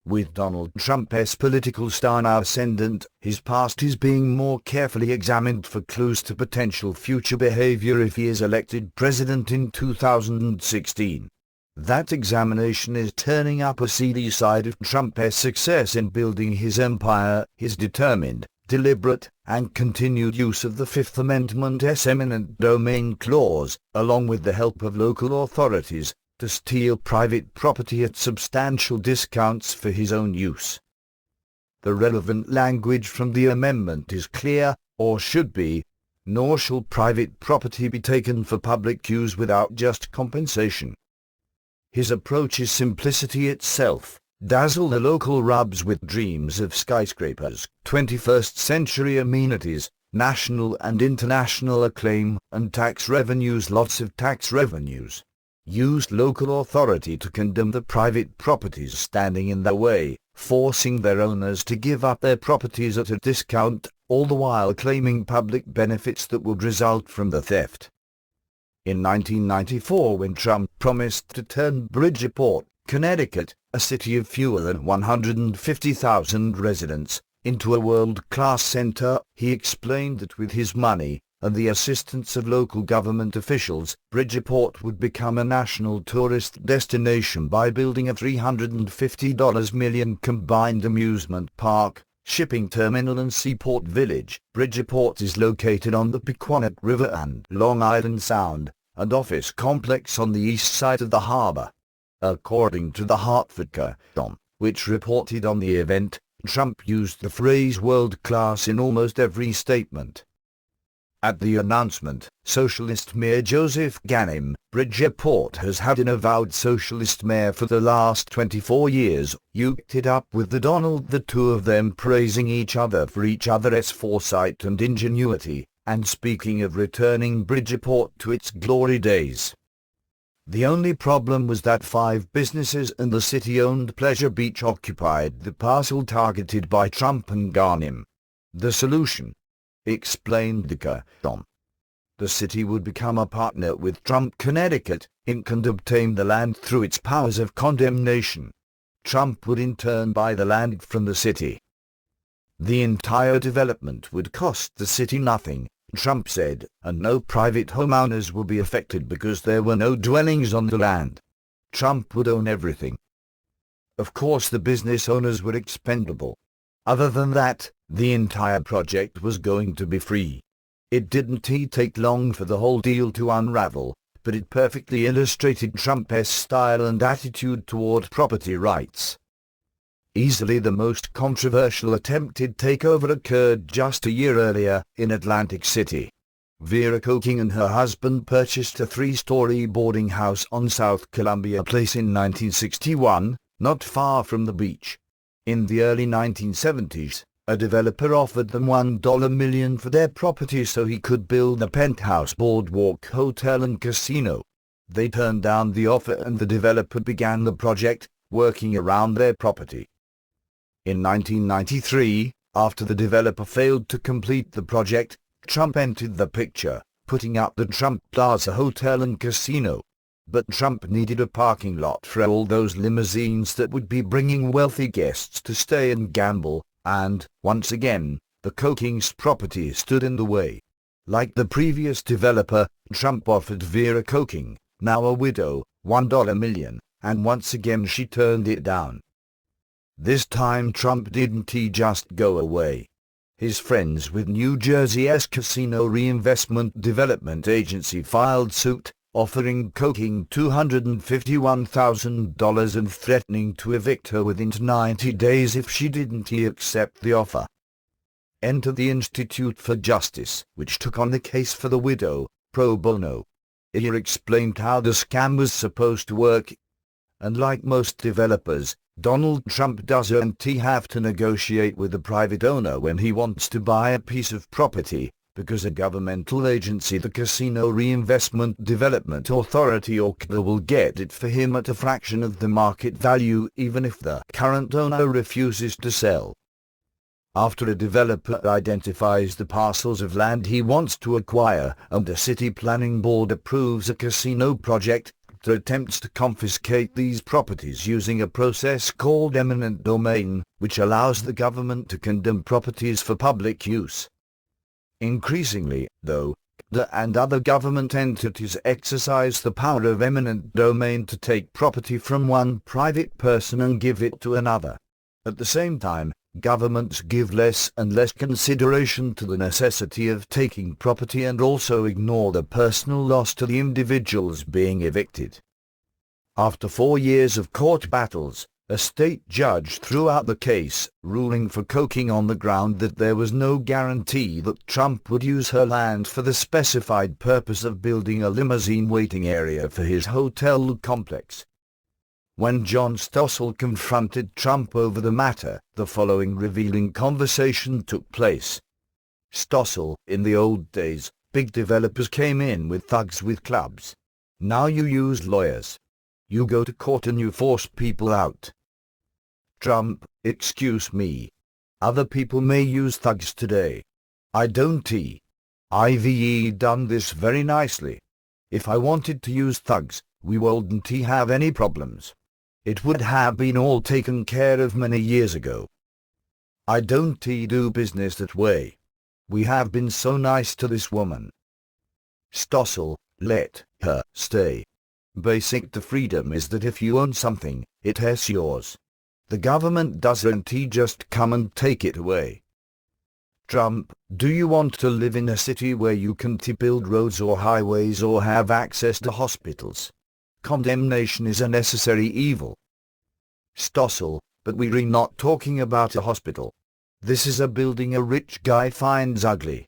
With Donald Trump's political star now ascendant, his past is being more carefully examined for clues to potential future behavior if he is elected president in 2016. That examination is turning up a seedy side of Trump's success in building his empire, his determined, deliberate, and continued use of the Fifth Amendment's eminent domain clause, along with the help of local authorities, to steal private property at substantial discounts for his own use. The relevant language from the amendment is clear, or should be, nor shall private property be taken for public use without just compensation. His approach is simplicity itself. Dazzle the local rubs with dreams of skyscrapers, 21st century amenities, national and international acclaim, and tax revenues, lots of tax revenues. Use local authority to condemn the private properties standing in their way, forcing their owners to give up their properties at a discount, all the while claiming public benefits that would result from the theft. In 1994, when Trump promised to turn Bridgeport, Connecticut, a city of fewer than 150,000 residents, into a world-class center, he explained that with his money, and the assistance of local government officials, Bridgeport would become a national tourist destination by building a $350 million combined amusement park, shipping terminal and seaport village. Bridgeport is located on the Pequonnock River and Long Island Sound, an office complex on the east side of the harbor. According to the Hartford Courant, which reported on the event, Trump used the phrase world-class in almost every statement. At the announcement, socialist Mayor Joseph Ganim, Bridgeport has had an avowed socialist mayor for the last 24 years, yukked it up with the Donald, the two of them praising each other for each other's foresight and ingenuity, and speaking of returning Bridgeport to its glory days. The only problem was that 5 businesses in the city-owned Pleasure Beach occupied the parcel targeted by Trump and Ganim. The solution, explained the Courant. The city would become a partner with Trump Connecticut, Inc. and obtain the land through its powers of condemnation. Trump would in turn buy the land from the city. The entire development would cost the city nothing, Trump said, and no private homeowners will be affected because there were no dwellings on the land. Trump would own everything. Of course the business owners were expendable. Other than that, the entire project was going to be free. It didn't take long for the whole deal to unravel, but it perfectly illustrated Trump's style and attitude toward property rights. Easily the most controversial attempted takeover occurred just a year earlier, in Atlantic City. Vera Coking and her husband purchased a 3-story boarding house on South Columbia Place in 1961, not far from the beach. In the early 1970s, a developer offered them $1 million for their property so he could build a penthouse boardwalk hotel and casino. They turned down the offer and the developer began the project, working around their property. In 1993, after the developer failed to complete the project, Trump entered the picture, putting up the Trump Plaza Hotel and Casino. But Trump needed a parking lot for all those limousines that would be bringing wealthy guests to stay and gamble, and, once again, the Coking's property stood in the way. Like the previous developer, Trump offered Vera Coking, now a widow, $1 million, and once again she turned it down. This time Trump didn't just go away. His friends with New Jersey's Casino Reinvestment Development Agency filed suit, offering Coking $251,000 and threatening to evict her within 90 days if she didn't accept the offer. Enter the Institute for Justice, which took on the case for the widow, pro bono. He explained how the scam was supposed to work. And like most developers, Donald Trump doesn't have to negotiate with a private owner when he wants to buy a piece of property, because a governmental agency, the Casino Reinvestment Development Authority or CRDA, will get it for him at a fraction of the market value even if the current owner refuses to sell. After a developer identifies the parcels of land he wants to acquire and the city planning board approves a casino project, attempts to confiscate these properties using a process called eminent domain, which allows the government to condemn properties for public use. Increasingly, though, the and other government entities exercise the power of eminent domain to take property from one private person and give it to another. At the same time, governments give less and less consideration to the necessity of taking property and also ignore the personal loss to the individuals being evicted. After 4 years of court battles, a state judge threw out the case, ruling for Coking on the ground that there was no guarantee that Trump would use her land for the specified purpose of building a limousine waiting area for his hotel complex. When John Stossel confronted Trump over the matter, the following revealing conversation took place. Stossel: in the old days, big developers came in with thugs with clubs. Now you use lawyers. You go to court and you force people out. Trump: excuse me. Other people may use thugs today. I don't. I've done this very nicely. If I wanted to use thugs, we wouldn't have any problems. It would have been all taken care of many years ago. I don't do business that way. We have been so nice to this woman. Stossel: let her stay. Basic to freedom is that if you own something, it is yours. The government doesn't just come and take it away. Trump: do you want to live in a city where you can build roads or highways or have access to hospitals? Condemnation is a necessary evil. Stossel: but we're not talking about a hospital. This is a building a rich guy finds ugly.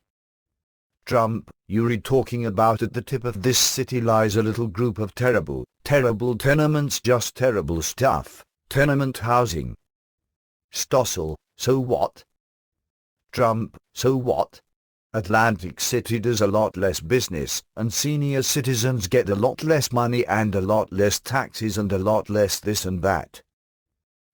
Trump: you're talking about at the tip of this city lies a little group of terrible tenements, just terrible stuff. Tenement housing. Stossel: so what? Trump: so what? Atlantic City does a lot less business, and senior citizens get a lot less money and a lot less taxes and a lot less this and that.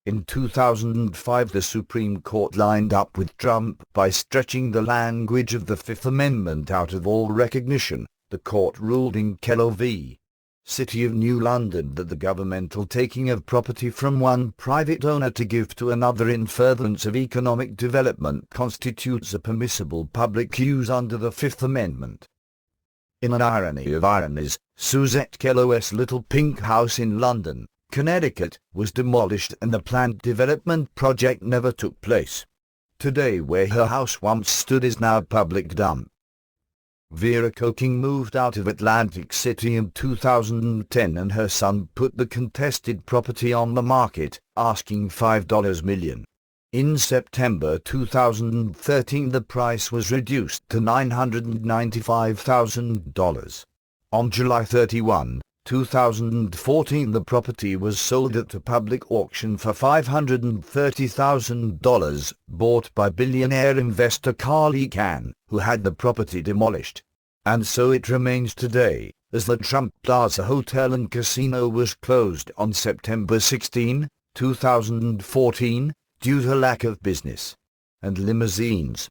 In 2005, the Supreme Court lined up with Trump by stretching the language of the Fifth Amendment out of all recognition. The court ruled in Keller v. City of New London that the governmental taking of property from one private owner to give to another in furtherance of economic development constitutes a permissible public use under the Fifth Amendment. In an irony of ironies, Suzette Kellow's little pink house in London, Connecticut, was demolished and the planned development project never took place. Today, where her house once stood is now a public dump. Vera Coking moved out of Atlantic City in 2010 and her son put the contested property on the market, asking $5 million. In September 2013 the price was reduced to $995,000. On July 31, 2014 the property was sold at a public auction for $530,000, bought by billionaire investor Carl Icahn, who had the property demolished. And so it remains today, as the Trump Plaza Hotel and Casino was closed on September 16, 2014, due to lack of business. And limousines,